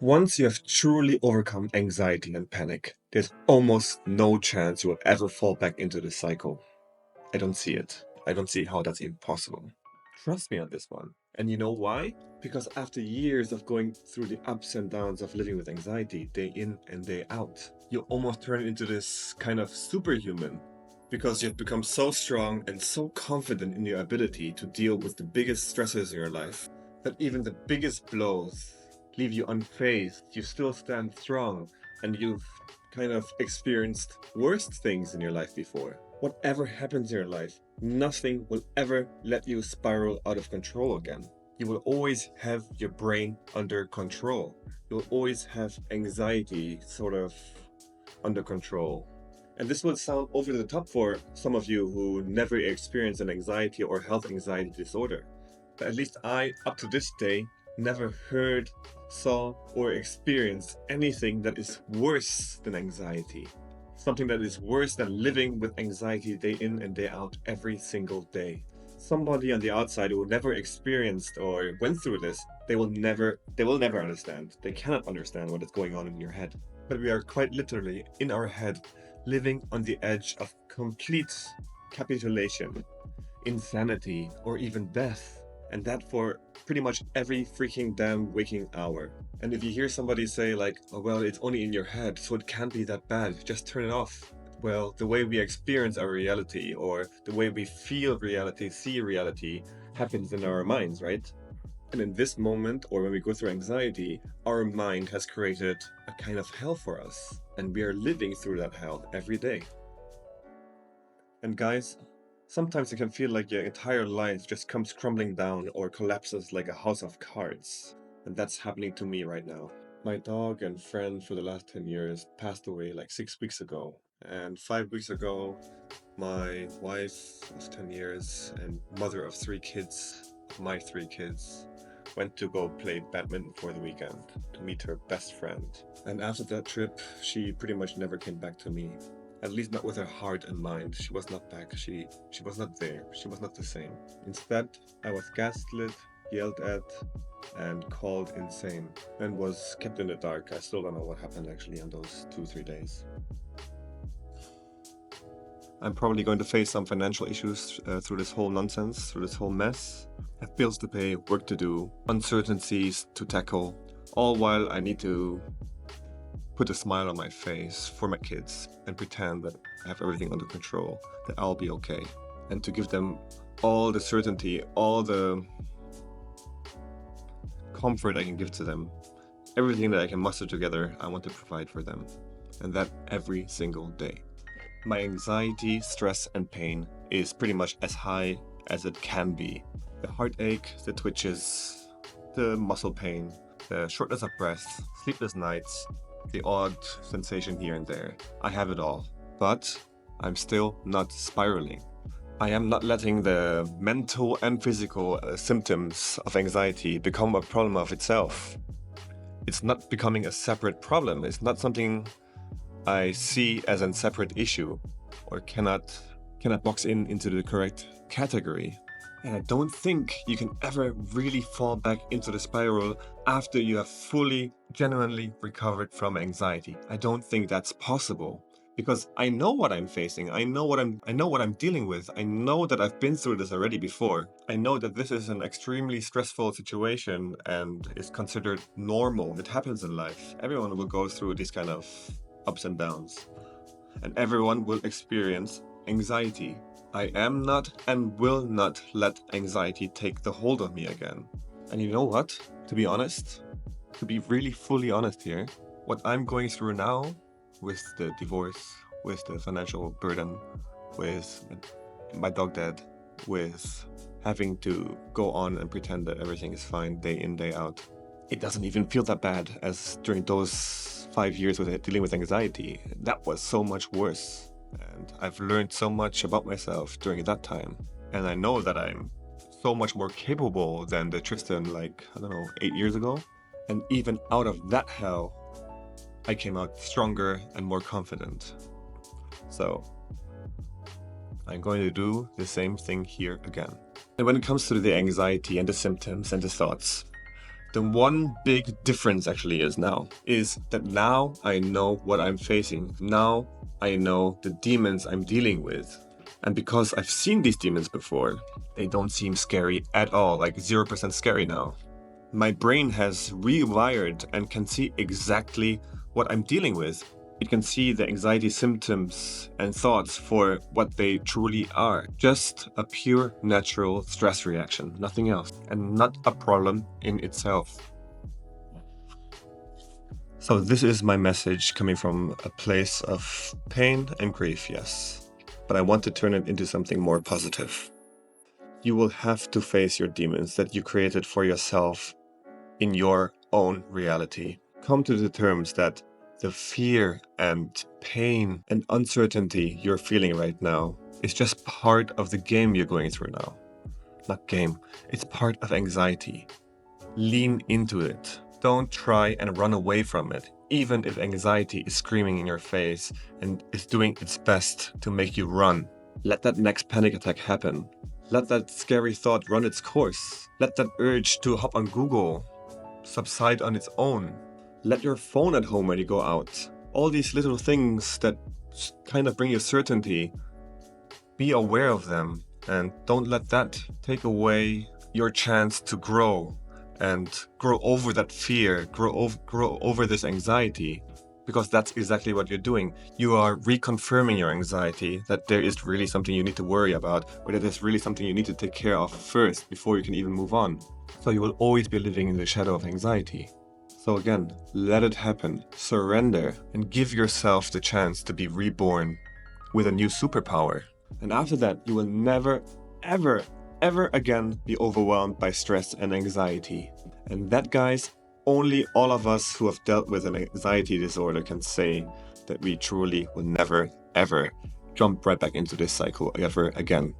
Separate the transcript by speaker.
Speaker 1: Once you have truly overcome anxiety and panic, there's almost no chance you will ever fall back into the cycle. I don't see it. I don't see how that's even possible. Trust me on this one. And you know why? Because after years of going through the ups and downs of living with anxiety, day in and day out, you almost turn into this kind of superhuman. Because you've become so strong and so confident in your ability to deal with the biggest stresses in your life, that even the biggest blows leave you unfazed. You still stand strong, and you've kind of experienced worst things in your life before. Whatever happens in your life, nothing will ever let you spiral out of control again. You will always have your brain under control. You'll always have anxiety sort of under control. And this will sound over the top for some of you who never experienced an anxiety or health anxiety disorder. But at least I, up to this day, never heard, saw, or experienced anything that is worse than anxiety. Something that is worse than living with anxiety day in and day out every single day. Somebody on the outside who never experienced or went through this, they will never understand. They cannot understand what is going on in your head. But we are quite literally in our head, living on the edge of complete capitulation, insanity, or even death. And that for pretty much every freaking damn waking hour. And if you hear somebody say like, oh well, it's only in your head, so it can't be that bad, just turn it off. Well, the way we experience our reality, or the way we feel reality, see reality, happens in our minds, right? And in this moment, or when we go through anxiety, our mind has created a kind of hell for us. And we are living through that hell every day. And guys, sometimes it can feel like your entire life just comes crumbling down or collapses like a house of cards. And that's happening to me right now. My dog and friend for the last 10 years passed away like 6 weeks ago. And 5 weeks ago, my wife of 10 years and mother of 3 kids, my 3 kids, went to go play badminton for the weekend to meet her best friend. And after that trip, she pretty much never came back to me. At least not with her heart and mind. She was not back. She was not there. She was not the same. Instead, I was gaslit, yelled at, and called insane, and was kept in the dark. I still don't know what happened actually on those 2-3 days. I'm probably going to face some financial issues through this whole nonsense, through this whole mess. I have bills to pay, work to do, uncertainties to tackle, all while I need to put a smile on my face for my kids and pretend that I have everything under control, that I'll be okay, and to give them all the certainty, all the comfort I can give to them, everything that I can muster together, I want to provide for them, and that every single day. My anxiety, stress, and pain is pretty much as high as it can be. The heartache, the twitches, the muscle pain, the shortness of breath, sleepless nights, the odd sensation here and there. I have it all, but I'm still not spiraling. I am not letting the mental and physical symptoms of anxiety become a problem of itself. It's not becoming a separate problem. It's not something I see as a separate issue or cannot box into the correct category. And I don't think you can ever really fall back into the spiral after you have fully, genuinely recovered from anxiety. I don't think that's possible because I know what I'm facing. I know what I'm dealing with. I know that I've been through this already before. I know that this is an extremely stressful situation and is considered normal. It happens in life. Everyone will go through these kind of ups and downs, and everyone will experience anxiety. I am not and will not let anxiety take the hold of me again. And you know what? To be honest, to be really fully honest here, what I'm going through now with the divorce, with the financial burden, with my dog dead, with having to go on and pretend that everything is fine day in, day out, it doesn't even feel that bad as during those 5 years with dealing with anxiety. That was so much worse. And I've learned so much about myself during that time. And I know that I'm so much more capable than the Tristan, 8 years ago. And even out of that hell, I came out stronger and more confident. So I'm going to do the same thing here again. And when it comes to the anxiety and the symptoms and the thoughts, The one big difference actually is that now I know what I'm facing. Now I know the demons I'm dealing with. And because I've seen these demons before, they don't seem scary at all, like 0% scary now. My brain has rewired and can see exactly what I'm dealing with. It can see the anxiety symptoms and thoughts for what they truly are. Just a pure natural stress reaction, nothing else, and not a problem in itself. So this is my message coming from a place of pain and grief, yes. But I want to turn it into something more positive. You will have to face your demons that you created for yourself in your own reality. Come to the terms that the fear and pain and uncertainty you're feeling right now is just part of the game you're going through now. Not game, it's part of anxiety. Lean into it. Don't try and run away from it, even if anxiety is screaming in your face and is doing its best to make you run. Let that next panic attack happen. Let that scary thought run its course. Let that urge to hop on Google subside on its own. Let your phone at home when you go out. All these little things that kind of bring you certainty, be aware of them and don't let that take away your chance to grow and grow over that fear, grow over this anxiety, because that's exactly what you're doing. You are reconfirming your anxiety that there is really something you need to worry about, or that there's really something you need to take care of first before you can even move on. So you will always be living in the shadow of anxiety. So again, let it happen, surrender, and give yourself the chance to be reborn with a new superpower. And after that, you will never, ever again be overwhelmed by stress and anxiety. And that, guys, only all of us who have dealt with an anxiety disorder can say that we truly will never, ever jump right back into this cycle ever again.